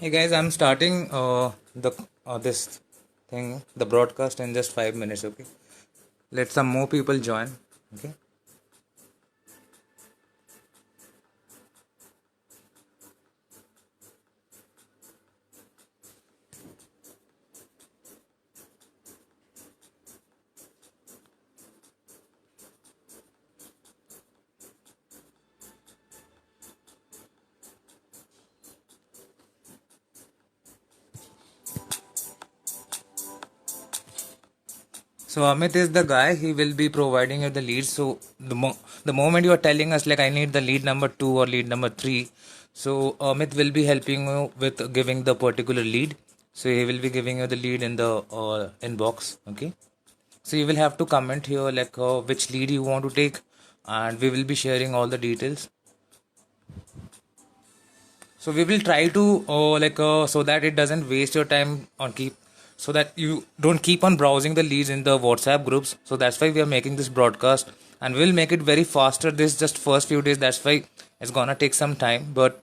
Hey guys, I'm starting the this thing, the broadcast in just 5 minutes. Okay, let some more people join. Okay. So Amit is the guy. He will be providing you the leads. So the moment you are telling us like I need the lead number 2 or lead number 3, so Amit will be helping you with giving the particular lead. So he will be giving you the lead in the inbox. Okay. So you will have to comment here like which lead you want to take, and we will be sharing all the details. So we will try to so that it doesn't waste your time on keep, so that you don't keep on browsing the leads in the WhatsApp groups. So that's why we are making this broadcast, and we'll make it very faster. This just first few days. That's why it's gonna take some time, but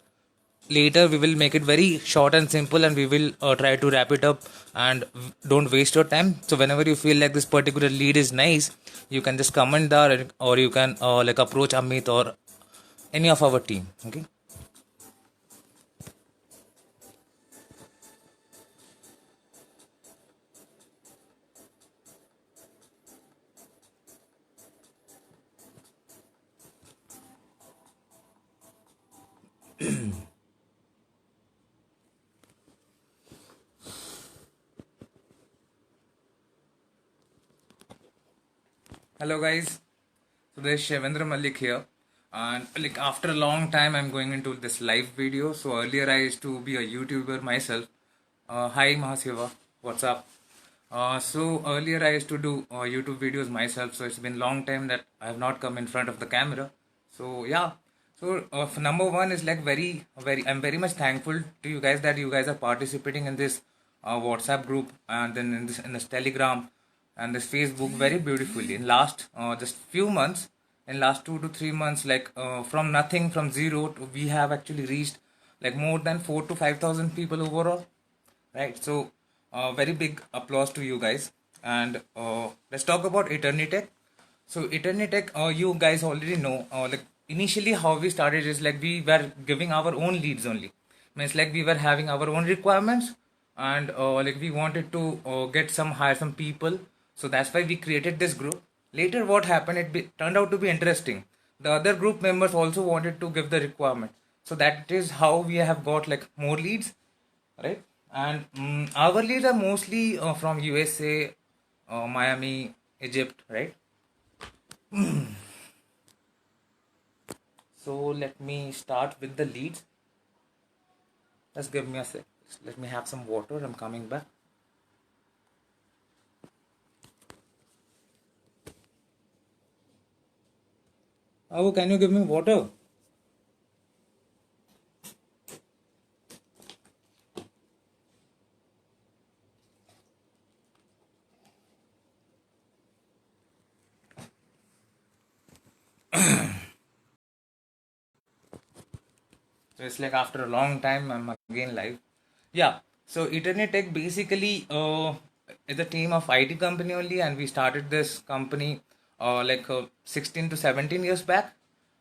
later we will make it very short and simple, and we will try to wrap it up and don't waste your time. So whenever you feel like this particular lead is nice, you can just comment there, or you can approach Amit or any of our team. Okay. Hello guys, so this is Shevendra Malik here, and like after a long time I'm going into this live video. So earlier I used to be a YouTuber myself. Hi Mahasiva, what's up? So earlier I used to do YouTube videos myself, so it's been long time that I have not come in front of the camera. So yeah, so number one is like very I'm very much thankful to you guys that you guys are participating in this WhatsApp group, and then in this Telegram and this Facebook very beautifully. In last just few months, in last 2 to 3 months, like from nothing, from zero to, we have actually reached like more than 4 to 5,000 people overall, right? So very big applause to you guys. And let's talk about Eternitech. So Eternitech, you guys already know, like initially how we started is like we were giving our own leads only. Means like we were having our own requirements, and like we wanted to get some hire some people. So that's why we created this group. Later what happened, turned out to be interesting. The other group members also wanted to give the requirement. So that is how we have got like more leads, right? And our leads are mostly from USA, Miami, Egypt, right? So let me start with the leads. Just give me a sec. Let me have some water. I'm coming back. Oh, can you give me water? So it's like after a long time, I'm again live. Yeah. So Eternitech basically is a team of IT company only, and we started this company 16 to 17 years back,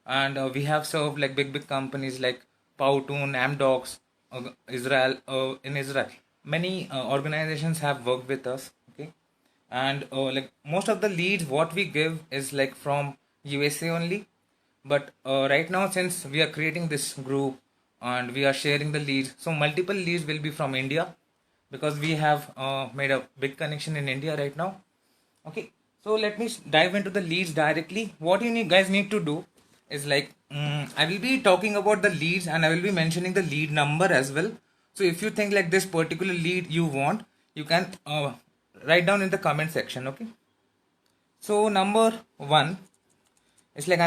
and we have served like big companies like Powtoon, Amdocs, Israel in Israel. Many organizations have worked with us. Okay, and like most of the leads what we give is like from USA only, but right now since we are creating this group and we are sharing the leads, so multiple leads will be from India, because we have made a big connection in India right now. Okay, so let me dive into the leads directly. What guys need to do is like I will be talking about the leads, and I will be mentioning the lead number as well. So if you think like this particular lead you want, you can write down in the comment section. Okay. So number one, it's like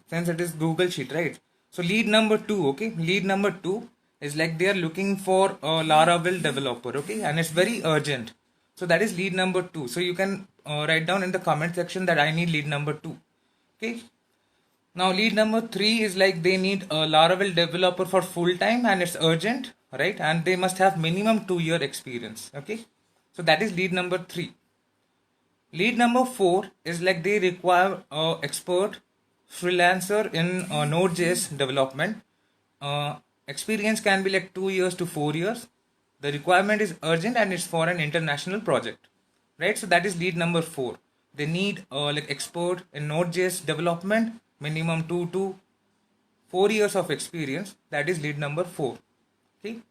since it is Google Sheet, right? So lead number two, okay, lead number two is like they are looking for a Laravel developer, okay, and it's very urgent. So that is lead number two. So you can write down in the comment section that I need lead number two, okay. Now lead number three is like they need a Laravel developer for full time and it's urgent, right? And they must have minimum 2 year experience, okay. So that is lead number three. Lead number four is like they require a expert freelancer in Node.js development. Experience can be like 2 years to 4 years. The requirement is urgent and it's for an international project, right? So that is lead number four. They need like expert in Node.js development, minimum 2 to 4 years of experience. That is lead number four. Okay.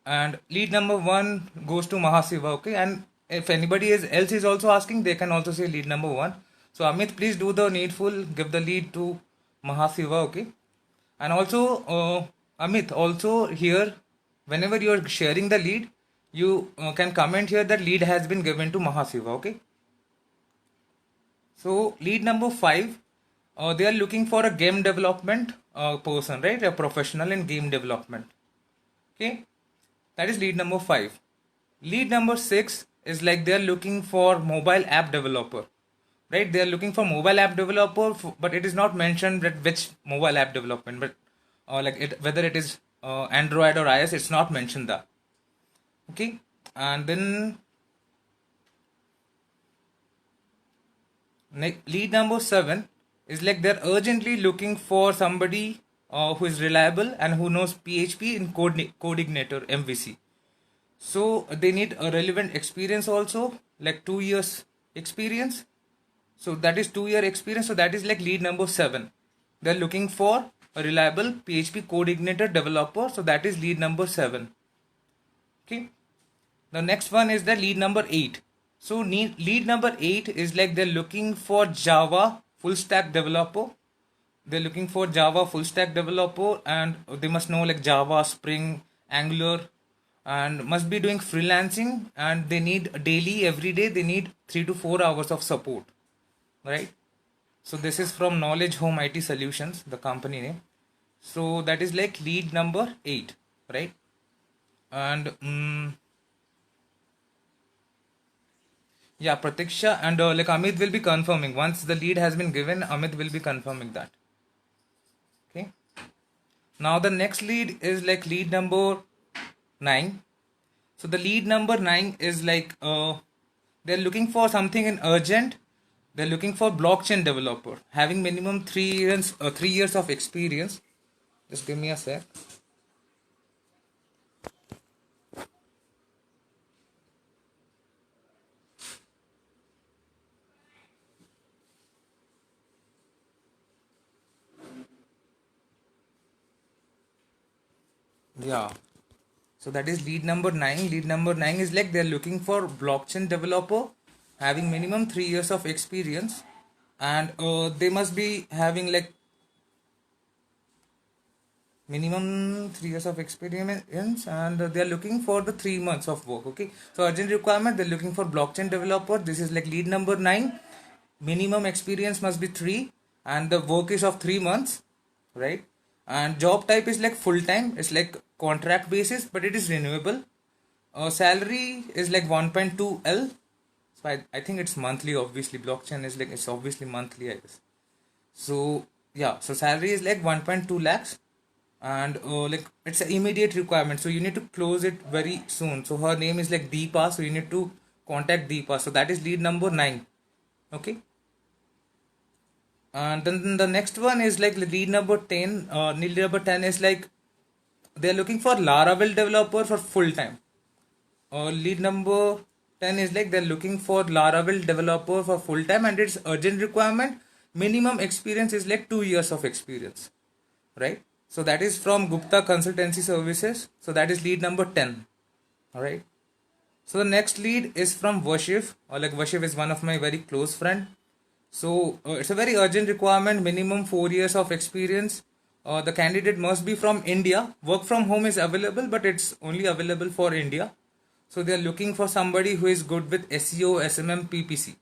And lead number one goes to Mahasiva, okay. And if anybody else is also asking, they can also say lead number one. So Amit, please do the needful, give the lead to Mahasiva, okay. And also Amit, also here, whenever you are sharing the lead, you can comment here that lead has been given to Mahasiva, okay. So lead number five, they are looking for a game development person, right? A professional in game development, okay. That is lead number five. Lead number six is like they are looking for mobile app developer, right? They are looking for mobile app developer, but it is not mentioned that which mobile app development, but like it, whether it is Android or iOS, it's not mentioned that. Okay, and then lead number seven is like they're urgently looking for somebody who is reliable and who knows PHP in Codeignator MVC. So they need a relevant experience also, like 2 years experience. So that is 2 year experience. So that is like lead number seven. They're looking for a reliable PHP Codeignator developer. So that is lead number seven. Okay. The next one is the lead number eight. So lead number eight is like they're looking for Java full stack developer. They're looking for Java full stack developer and they must know like Java, Spring, Angular, and must be doing freelancing, and they need daily, every day they need 3 to 4 hours of support, right? So this is from Knowledge Home IT Solutions, the company name. So that is like lead number 8, right? And yeah, Pratiksha and like Amit will be confirming once the lead has been given. Amit will be confirming that. Okay. Now the next lead is like lead number 9. So the lead number 9 is like they're looking for something in urgent. They're looking for blockchain developer having minimum 3 years of experience. Just give me a sec. Yeah. So that is lead number 9. Lead number 9 is like they're looking for blockchain developer having minimum 3 years of experience, and they must be having like minimum 3 years of experience, and they are looking for the 3 months of work. Okay. So urgent requirement, they're looking for blockchain developer. This is like lead number 9. Minimum experience must be 3 and the work is of 3 months, right? And job type is like full time. It's like contract basis, but it is renewable. Salary is like 1.2 L. So I think it's monthly. Obviously blockchain is like, it's obviously monthly, I guess. So yeah, so salary is like 1.2 lakhs, and like it's an immediate requirement, so you need to close it very soon. So her name is like Deepa, so you need to contact Deepa. So that is lead number 9. Okay. And then the next one is like lead number 10. Lead number 10 is like they're looking for Laravel developer for full time. Lead number 10 is like they're looking for Laravel developer for full time, and it's urgent requirement. Minimum experience is like 2 years of experience, right? So that is from Gupta Consultancy Services. So that is lead number 10. All right. So the next lead is from Vashiv, or like Vashiv is one of my very close friend. So it's a very urgent requirement, minimum 4 years of experience, The candidate must be from India. Work from home is available, but it's only available for India. So they are looking for somebody who is good with SEO, SMM, PPC,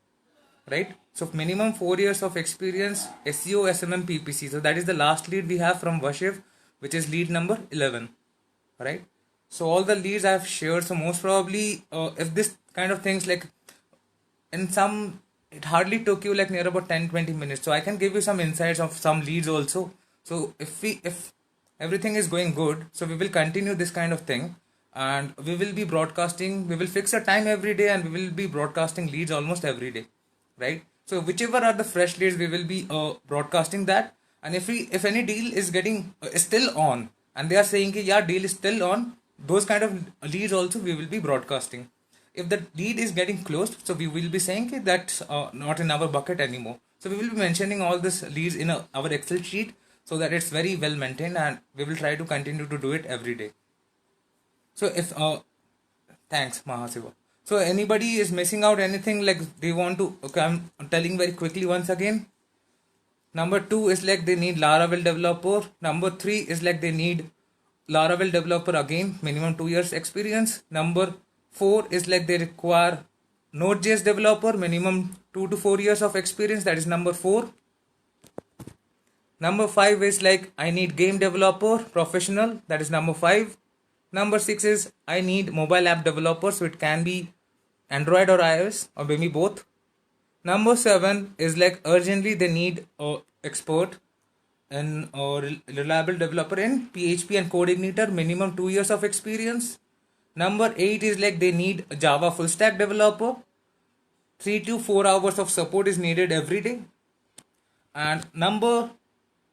right? So minimum 4 years of experience, SEO, SMM, PPC. So that is the last lead we have from Vashiv, which is lead number 11, right? So all the leads I have shared. So most probably, if this kind of things like in some, it hardly took you like near about 10-20 minutes. So I can give you some insights of some leads also. So if everything is going good, so we will continue this kind of thing, and we will be broadcasting. We will fix a time every day, and we will be broadcasting leads almost every day, right? So whichever are the fresh leads, we will be broadcasting that. And if any deal is getting is still on, and they are saying कि yeah, deal is still on, those kind of leads also we will be broadcasting. If the lead is getting closed, so we will be saying कि that's not in our bucket anymore. So we will be mentioning all these leads in our Excel sheet, so that it's very well maintained, and we will try to continue to do it every day. So if thanks Mahasiva. So anybody is missing out anything, like they want to, okay, I'm telling very quickly once again. Number 2 is like they need Laravel developer. Number 3 is like they need Laravel developer again, minimum 2 years experience. Number 4 is like they require Node.js developer, minimum 2 to 4 years of experience. That is number 4. Number 5 is like I need game developer, professional. That is number 5. Number 6 is I need mobile app developer. So it can be Android or iOS or maybe both. Number 7 is like urgently they need a expert and reliable developer in PHP and Codeigniter, minimum 2 years of experience. Number 8 is like they need a Java full stack developer. 3 to 4 hours of support is needed every day. And number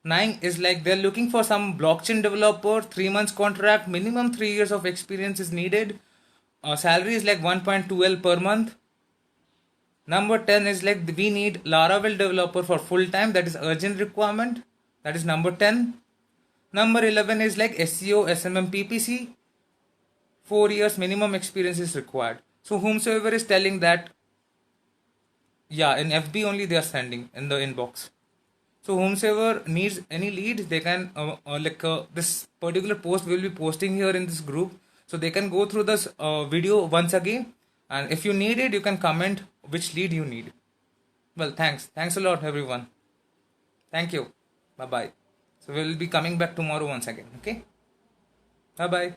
9 is like they're looking for some blockchain developer, 3 months contract, minimum 3 years of experience is needed. Salary is like 1.2L per month. Number 10 is like we need Laravel developer for full time, that is urgent requirement. That is number 10. Number 11 is like SEO, SMM, PPC. 4 years minimum experience is required. So whomsoever is telling that, yeah, in FB only they are sending in the inbox. So whomsoever needs any lead, they can this particular post will be posting here in this group. So they can go through this video once again. And if you need it, you can comment which lead you need. Well, thanks. Thanks a lot, everyone. Thank you. Bye-bye. So we'll be coming back tomorrow once again. Okay? Bye-bye.